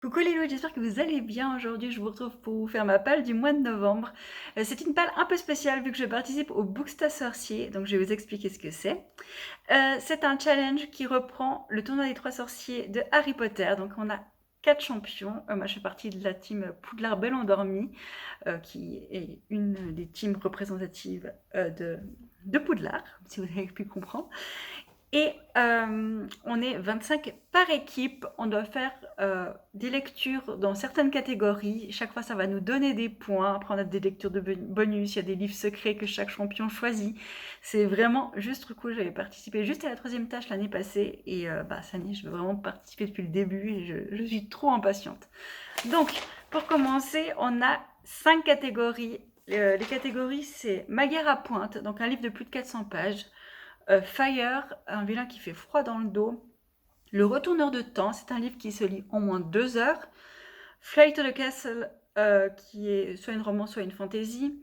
Coucou les loups, j'espère que vous allez bien. Aujourd'hui, je vous retrouve pour vous faire ma palle du mois de novembre. C'est une palle un peu spéciale vu que je participe au Booksta Sorcier, donc je vais vous expliquer ce que c'est. C'est un challenge qui reprend le tournoi des 3 sorciers de Harry Potter. Donc on a 4 champions. Moi, je fais partie de la team Poudlard Belle Endormie, qui est une des teams représentatives de Poudlard, si vous avez pu comprendre. Et on est 25 par équipe. On doit faire des lectures dans certaines catégories. Chaque fois, ça va nous donner des points. Après, on a des lectures de bonus. Il y a des livres secrets que chaque champion choisit. C'est vraiment juste trop cool. J'avais participé juste à la 3e tâche l'année passée. Et cette année, je veux vraiment participer depuis le début. Et je suis trop impatiente. Donc, pour commencer, on a 5 catégories. Les catégories, c'est Ma guerre à pointe. Donc, un livre de plus de 400 pages. Fire, un vilain qui fait froid dans le dos. Le retourneur de temps, c'est un livre qui se lit en moins de 2 heures. Flight to the Castle, qui est soit une romance, soit une fantasy.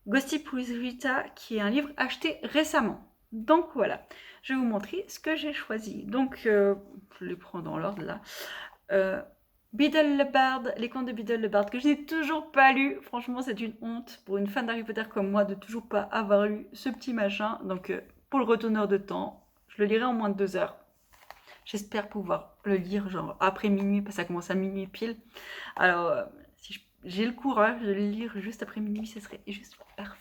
Gossip with Rita, qui est un livre acheté récemment. Donc voilà, je vais vous montrer ce que j'ai choisi. Donc, je les prends dans l'ordre là. Beedle le Bard, les contes de Beedle le Bard, que je n'ai toujours pas lu. Franchement, c'est une honte pour une fan d'Harry Potter comme moi de toujours pas avoir lu ce petit machin. Donc, pour le retourneur de temps, je le lirai en moins de 2 heures. J'espère pouvoir le lire genre après minuit, parce que ça commence à minuit pile. Alors, si j'ai le courage de le lire juste après minuit, ce serait juste parfait.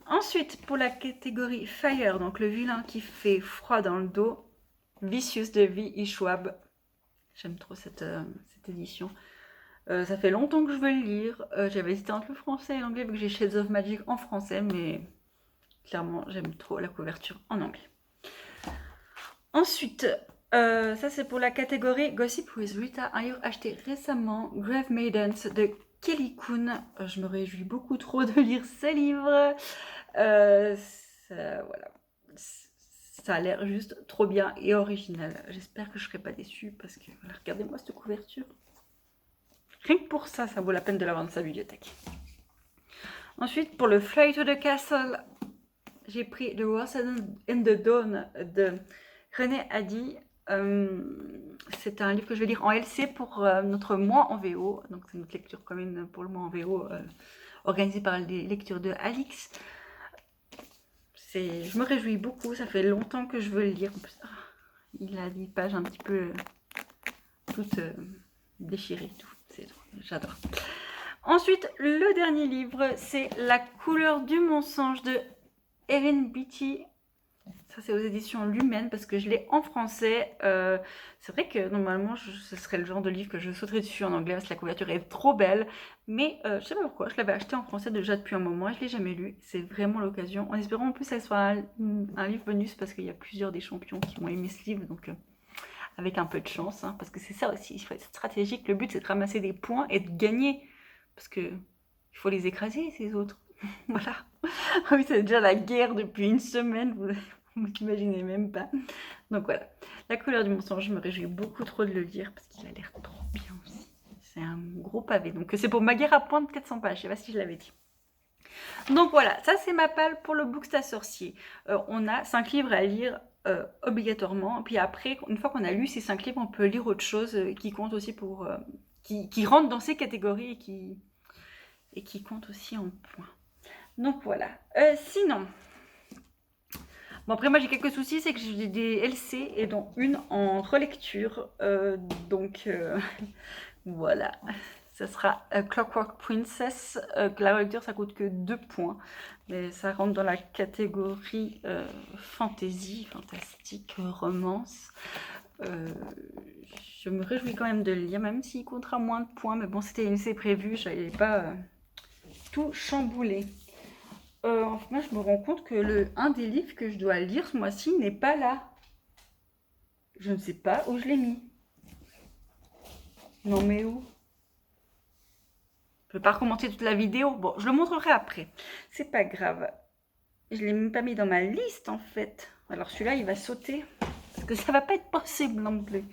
Ensuite, pour la catégorie Fire, donc le vilain qui fait froid dans le dos, Vicious de V.E. Schwab. J'aime trop cette édition. Ça fait longtemps que je veux le lire. J'avais hésité entre le français et l'anglais vu que j'ai Shades of Magic en français, mais clairement, j'aime trop la couverture en anglais. Ensuite, ça c'est pour la catégorie Gossip with Rita, un livre acheté récemment, Grave Maidens de Kelly Kuhn. Je me réjouis beaucoup trop de lire ce livre. Voilà. Ça a l'air juste trop bien et original. J'espère que je ne serai pas déçue parce que voilà, regardez-moi cette couverture. Rien que pour ça, ça vaut la peine de l'avoir dans sa bibliothèque. Ensuite, pour le Flight to the Castle, j'ai pris The Rose in the Dawn de René Hadi. C'est un livre que je vais lire en LC pour notre mois en VO. Donc, c'est notre lecture commune pour le mois en VO organisée par les lectures de Alix. Je me réjouis beaucoup. Ça fait longtemps que je veux le lire. En plus, il a des pages un petit peu toutes déchirées. J'adore. Ensuite, le dernier livre, c'est La couleur du mensonge de Erin Beatty. Ça, c'est aux éditions Lumen parce que je l'ai en français. C'est vrai que normalement, ce serait le genre de livre que je sauterais dessus en anglais parce que la couverture est trop belle. Mais je sais pas pourquoi, je l'avais acheté en français déjà depuis un moment et je l'ai jamais lu. C'est vraiment l'occasion. En espérant en plus que ça soit un livre bonus parce qu'il y a plusieurs des champions qui ont aimé ce livre. Donc, avec un peu de chance, hein, parce que c'est ça aussi, il faut être stratégique. Le but, c'est de ramasser des points et de gagner. Parce que il faut les écraser, ces autres. Voilà. Ah oui, c'est déjà la guerre depuis une semaine, vous n'imaginez même pas. Donc voilà, La couleur du mensonge, je me réjouis beaucoup trop de le lire parce qu'il a l'air trop bien aussi. C'est un gros pavé, donc c'est pour Ma guerre à pointe 400 pages, je sais pas si je l'avais dit. Donc voilà, ça c'est ma palle pour le Booksta Sorcier. On a 5 livres à lire obligatoirement, puis après, une fois qu'on a lu ces 5 livres, on peut lire autre chose qui compte aussi pour... qui rentre dans ces catégories et qui compte aussi en points. Donc voilà. Sinon, bon après moi j'ai quelques soucis, c'est que j'ai des LC et dont une en relecture. Donc voilà. Ça sera Clockwork Princess. La relecture ça coûte que 2 points. Mais ça rentre dans la catégorie fantasy, fantastique, romance. Je me réjouis quand même de le lire, même s'il comptera moins de points. Mais bon, c'était LC prévu, je n'allais pas tout chambouler. Moi, je me rends compte que un des livres que je dois lire ce mois-ci n'est pas là. Je ne sais pas où je l'ai mis. Non, mais où? Je ne vais pas recommencer toute la vidéo. Bon, je le montrerai après. C'est pas grave. Je ne l'ai même pas mis dans ma liste, en fait. Alors, celui-là, il va sauter. Parce que ça va pas être possible non plus.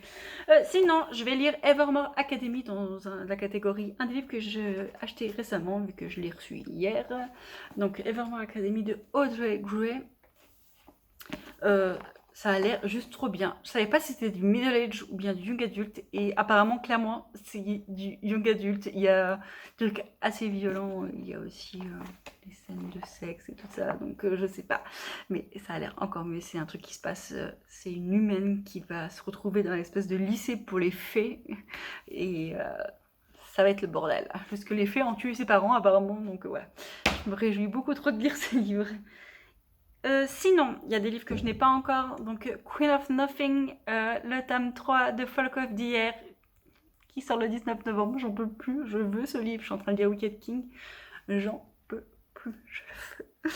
Sinon, je vais lire Evermore Academy dans la catégorie un des livres que j'ai acheté récemment, vu que je l'ai reçu hier. Donc, Evermore Academy de Audrey Gray. Ça a l'air juste trop bien. Je savais pas si c'était du middle age ou bien du young adulte. Et apparemment, clairement, c'est du young adulte. Il y a des trucs assez violents. Il y a aussi des scènes de sexe et tout ça. Donc je sais pas. Mais ça a l'air encore mieux. C'est un truc qui se passe. C'est une humaine qui va se retrouver dans l'espèce de lycée pour les fées. Et ça va être le bordel. Parce que les fées ont tué ses parents apparemment. Donc ouais. Je me réjouis beaucoup trop de lire ce livre. Sinon, il y a des livres que je n'ai pas encore. Donc, Queen of Nothing, le tome 3 de Folk of the Air, qui sort le 19 novembre. J'en peux plus, je veux ce livre. Je suis en train de lire Wicked King. J'en peux plus, je le veux.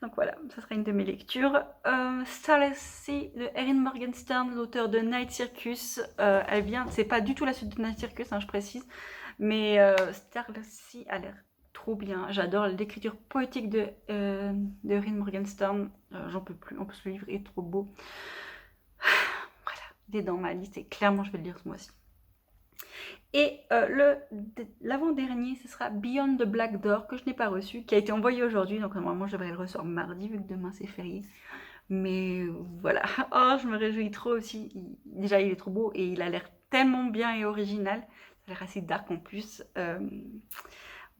Donc voilà, ça sera une de mes lectures. Starless Sea de Erin Morgenstern, l'auteur de Night Circus. Elle vient, c'est pas du tout la suite de Night Circus, hein, je précise. Mais Starless Sea a l'air trop bien. J'adore l'écriture poétique de Erin Morgenstern. J'en peux plus. En plus, le livre est trop beau. Voilà, il est dans ma liste et clairement, je vais le lire ce mois-ci. Et l'avant-dernier, ce sera Beyond the Black Door, que je n'ai pas reçu, qui a été envoyé aujourd'hui. Donc, normalement, je devrais le recevoir mardi, vu que demain, c'est férié. Mais voilà. Oh, je me réjouis trop aussi. Déjà, il est trop beau et il a l'air tellement bien et original. Ça a l'air assez dark en plus.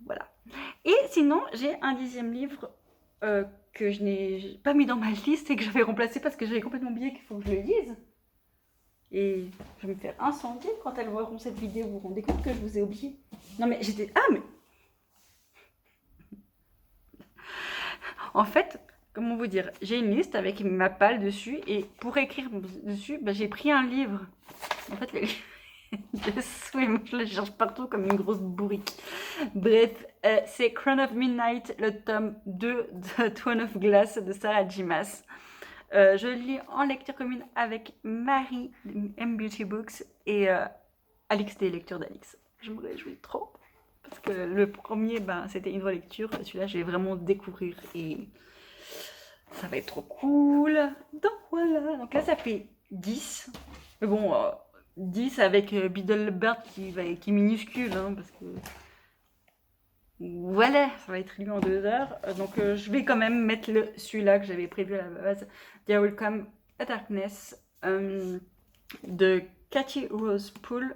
Voilà. Et sinon, j'ai un 10e livre que je n'ai pas mis dans ma liste et que j'avais remplacé parce que j'avais complètement oublié qu'il faut que je le lise. Et je vais me faire incendier quand elles verront cette vidéo. Vous vous rendez compte que je vous ai oublié? Non mais j'étais... Ah mais... En fait, comment vous dire? J'ai une liste avec ma palle dessus et pour écrire dessus, bah, j'ai pris un livre. En fait, le livre... je le cherche partout comme une grosse bourrique. Bref, c'est Crown of Midnight, le tome 2 de Throne of Glass de Sarah J. Maas. Je le lis en lecture commune avec Marie M Beauty Books et Alix des lectures d'Alix. Je me réjouis trop parce que le premier, ben, c'était une relecture. Celui-là, je vais vraiment découvrir et ça va être trop cool. Donc voilà, donc là ça fait 10. Mais bon, 10 avec Biddlebird qui est minuscule, hein, parce que voilà, ça va être lu en 2 heures. Donc je vais quand même mettre celui-là que j'avais prévu à la base, There Will Come a Darkness, de Cathy Rose Poole.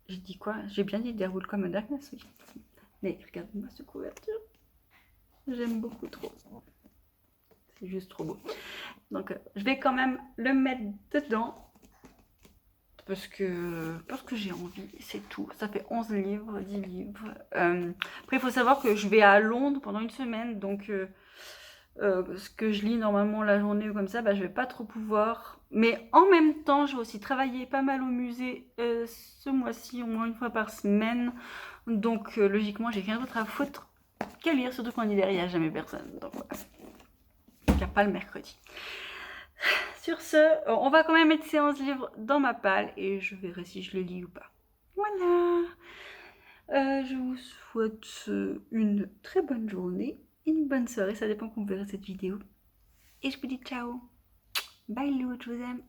J'ai dit quoi? J'ai bien dit There Will Come a Darkness, oui. Mais regardez-moi cette couverture. J'aime beaucoup trop. C'est juste trop beau. Donc je vais quand même le mettre dedans. Parce que j'ai envie, c'est tout. Ça fait 11 livres, 10 livres. Après, il faut savoir que je vais à Londres pendant une semaine. Donc, ce que je lis normalement la journée ou comme ça, bah, je vais pas trop pouvoir. Mais en même temps, je vais aussi travailler pas mal au musée ce mois-ci, au moins une fois par semaine. Donc, logiquement, j'ai rien d'autre à foutre qu'à lire. Surtout qu'en hiver, il n'y a jamais personne. Donc, voilà. Il n'y a pas le mercredi. Sur ce, on va quand même mettre ces 11 livres dans ma palle et je verrai si je les lis ou pas. Voilà. Je vous souhaite une très bonne journée, une bonne soirée, ça dépend quand vous verrez cette vidéo. Et je vous dis ciao. Bye Lou, je vous aime.